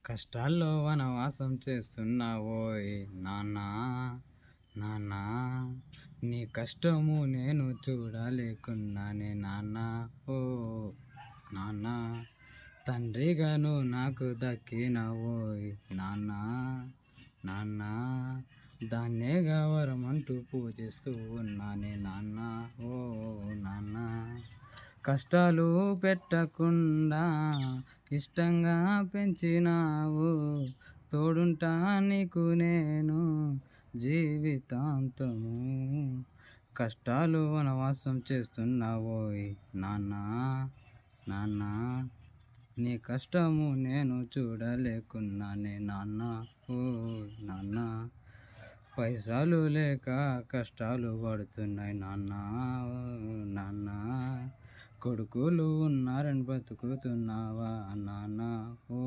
కష్టాల్లో వనవాసం చేస్తున్నావోయ్ నాన్నా నాన్నా, నీ కష్టము నేను చూడలేకున్నానే నాన్నా. ఓ నాన్నా, తండ్రిగాను నాకు దక్కినవోయ్ నాన్నా నాన్నా, దాన్నేగా వరమంటూ పూజిస్తూ ఉన్నానే నాన్నా. ఓ నాన్నా, కష్టాలు పెట్టకుండా ఇష్టంగా పెంచినావు, తోడుంటా నీకు నేను జీవితాంతము. కష్టాలు వనవాసం చేస్తున్నావోయ్ నాన్నా నాన్నా, నీ కష్టము నేను చూడలేకున్నానే నాన్నా. ఓ నాన్నా, పైసలు లేక కష్టాలు పడుతున్నాయి నాన్నా. ఓ నాన్నా, కొడుకులు ఉన్నారని బతుకుతున్నావా నాన్నా. ఓ